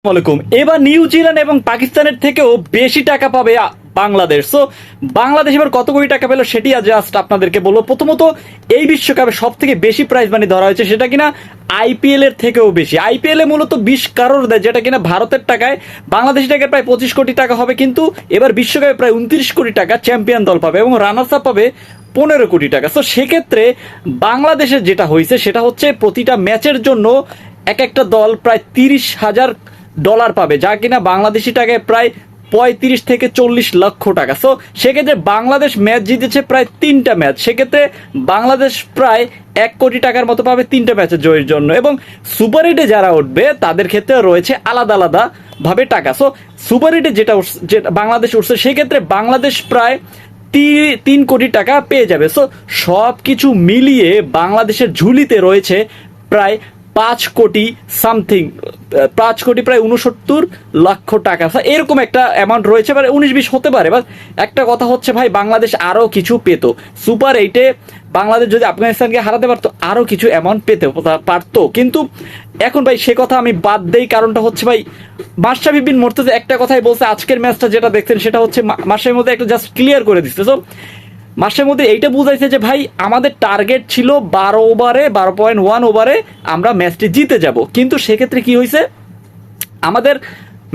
আসসালামাইকুম। এবার নিউজিল্যান্ড এবং পাকিস্তানের থেকেও বেশি টাকা পাবে বাংলাদেশ। সো বাংলাদেশ এবার কত কোটি টাকা পেল সেটি আজ জাস্ট আপনাদেরকে বলবো। প্রথমত এই বিশ্বকাপে সব থেকে বেশি প্রাইজ মানি ধরা হয়েছে, সেটা কিনা আইপিএল এর থেকেও বেশি। আইপিএল এ মূলত 20 কারোর দেয়, যেটা কিনা ভারতের টাকায় বাংলাদেশি টাকায় প্রায় 25 কোটি টাকা হবে, কিন্তু এবার বিশ্বকাপে প্রায় 29 কোটি টাকা চ্যাম্পিয়ন দল পাবে এবং রানার্স আপ পাবে 15 কোটি টাকা। সো সেক্ষেত্রে বাংলাদেশের যেটা হয়েছে সেটা হচ্ছে প্রতিটা ম্যাচের জন্য এক একটা দল প্রায় $30,000 পাবে, যা কিনা বাংলাদেশি টাকায় প্রায় 35 থেকে 40 লক্ষ টাকা। সো সেক্ষেত্রে বাংলাদেশ ম্যাচ জিতেছে প্রায় 3টা ম্যাচ, সেক্ষেত্রে বাংলাদেশ প্রায় 1 কোটি টাকার মতো পাবে 3টা ম্যাচের জয়ের জন্য। এবং সুপার এইটে যারা উঠবে তাদের ক্ষেত্রে রয়েছে আলাদা আলাদা ভাবে টাকা। সো সুপার এইটে যেটা বাংলাদেশ উঠছে সেক্ষেত্রে বাংলাদেশ প্রায় 3 কোটি টাকা পেয়ে যাবে। সো সব কিছু মিলিয়ে বাংলাদেশের ঝুলিতে রয়েছে প্রায় 5 কোটি সামথিং, 5 কোটি প্রায় 69 লক্ষ টাকা। এরকম একটা অ্যামাউন্ট রয়েছে, মানে 19-20 হতে পারে। বা একটা কথা হচ্ছে ভাই, বাংলাদেশ আরও কিছু পেত। সুপার এইটে বাংলাদেশ যদি আফগানিস্তানকে হারাতে পারতো আরও কিছু অ্যামাউন্ট পেতে পারতো, কিন্তু এখন ভাই সে কথা আমি বাদ দেই। কারণটা হচ্ছে ভাই, মাশরাফি বিন মুর্তজা একটা কথাই বলছে, আজকের ম্যাচটা যেটা দেখছেন সেটা হচ্ছে মাশরাফির মধ্যে একটা জাস্ট ক্লিয়ার করে দিচ্ছে। সো মাসের মধ্যে এইটা বুঝাইছে যে ভাই আমাদের টার্গেট ছিল 12 ওভারে 12.1 ওভারে আমরা ম্যাচটি জিতে যাব, কিন্তু সেক্ষেত্রে কি হয়েছে, আমাদের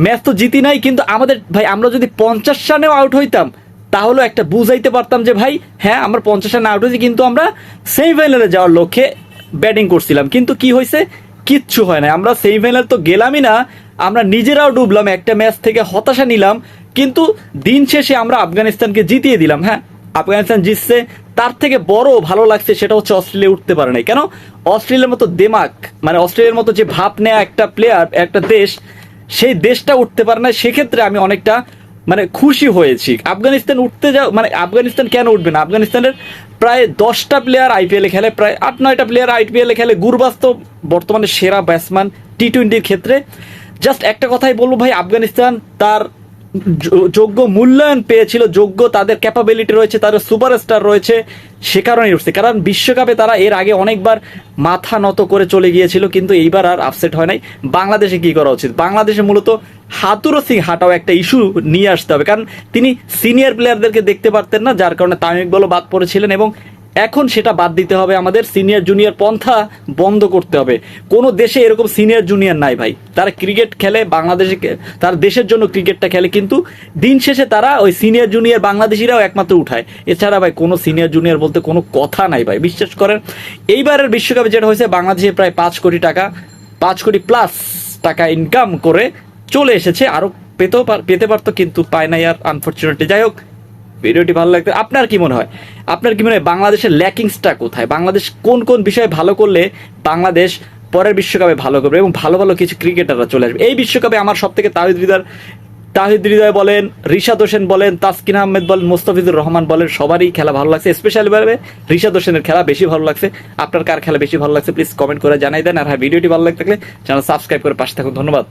ম্যাচ তো জিতি নাই, কিন্তু আমাদের ভাই আমরা যদি 50 রানেও আউট হইতাম তাহলে একটা বুঝাইতে পারতাম যে ভাই হ্যাঁ আমরা 50 রানে আউট হয়েছি, কিন্তু আমরা সেমিফাইনালে যাওয়ার লক্ষ্যে ব্যাটিং করছিলাম। কিন্তু কি হয়েছে, কিচ্ছু হয় না। আমরা সেমিফাইনাল তো গেলামই না, আমরা নিজেরাও ডুবলাম, একটা ম্যাচ থেকে হতাশা নিলাম, কিন্তু দিন শেষে আমরা আফগানিস্তানকে জিতিয়ে দিলাম। হ্যাঁ, আফগানিস্তান জিতছে, তার থেকে বড় ভালো লাগছে সেটা হচ্ছে অস্ট্রেলিয়া উঠতে পারে নাই। কেন? অস্ট্রেলিয়ার মতো দেমাক, মানে অস্ট্রেলিয়ার মতো যে ভাব নেয়া একটা প্লেয়ার, একটা দেশ, সেই দেশটা উঠতে পারে না। সেক্ষেত্রে আমি অনেকটা মানে খুশি হয়েছি। আফগানিস্তান উঠতে যাও, মানে আফগানিস্তান কেন উঠবে না? আফগানিস্তানের প্রায় 10টা প্লেয়ার আইপিএলে খেলে, প্রায় 8-9টা প্লেয়ার আইপিএলে খেলে। গুরবাজ তো বর্তমানে সেরা ব্যাটসম্যান টি-20-র ক্ষেত্রে। জাস্ট একটা কথাই বলবো ভাই, আফগানিস্তান তার যোগ্য মূল্যায়ন পেয়েছিল, যোগ্য তাদের ক্যাপাবিলিটি রয়েছে, তাদের সুপারস্টার রয়েছে, সে কারণেই উঠছে। কারণ বিশ্বকাপে তারা এর আগে অনেকবার মাথা নত করে চলে গিয়েছিল, কিন্তু এইবার আর আপসেট হয় নাই। বাংলাদেশে কি করা উচিত? বাংলাদেশে মূলত হাতুরো সিং হাটাও একটা ইস্যু নিয়ে আসতে হবে, কারণ তিনি সিনিয়র প্লেয়ারদেরকে দেখতে পারতেন না, যার কারণে তামিম ইকবালও বাদ পড়েছিলেন। এবং এখন সেটা বাদ দিতে হবে, আমাদের সিনিয়র জুনিয়র পন্থা বন্ধ করতে হবে। কোনো দেশে এরকম সিনিয়র জুনিয়র নাই ভাই, তারা ক্রিকেট খেলে, বাংলাদেশে তার দেশের জন্য ক্রিকেটটা খেলে, কিন্তু দিন শেষে তারা ওই সিনিয়র জুনিয়র বাংলাদেশিরাও একমাত্র উঠায়, এছাড়া ভাই কোনো সিনিয়র জুনিয়র বলতে কোনো কথা নাই ভাই, বিশ্বাস করেন। এইবারের বিশ্বকাপে যেটা হয়েছে, বাংলাদেশে প্রায় 5 কোটি টাকা, 5 কোটি প্লাস টাকা ইনকাম করে চলে এসেছে। আরও পেতে পারতো, কিন্তু পায় নাই আর, আনফর্চুনেটলি। যাই হোক, ভিডিওটি ভালো লাগবে। আপনার কি মনে হয়, বাংলাদেশের ল্যাকিংসটা কোথায়? বাংলাদেশ কোন কোন বিষয়ে ভালো করলে বাংলাদেশ পরের বিশ্বকাপে ভালো করবে এবং ভালো ভালো কিছু ক্রিকেটাররা চলে আসবে? এই বিশ্বকাপে আমার সব থেকে তাহিদ হৃদয় বলেন, রিশাদ হোসেন বলেন, তাসকিন আহমেদ বলেন, মোস্তাফিজুর রহমান বলেন, সবারই খেলা ভালো লাগছে। স্পেশালি ভাবে রিশাদ হোসেনের খেলা বেশি ভালো লাগছে। আপনার কার খেলা বেশি ভালো লাগছে প্লিজ কমেন্ট করে জানাই দেন। আর হ্যাঁ, ভিডিওটি ভালো লাগতে থাকলে চ্যানেল সাবস্ক্রাইব করে পাশে থাকুন। ধন্যবাদ।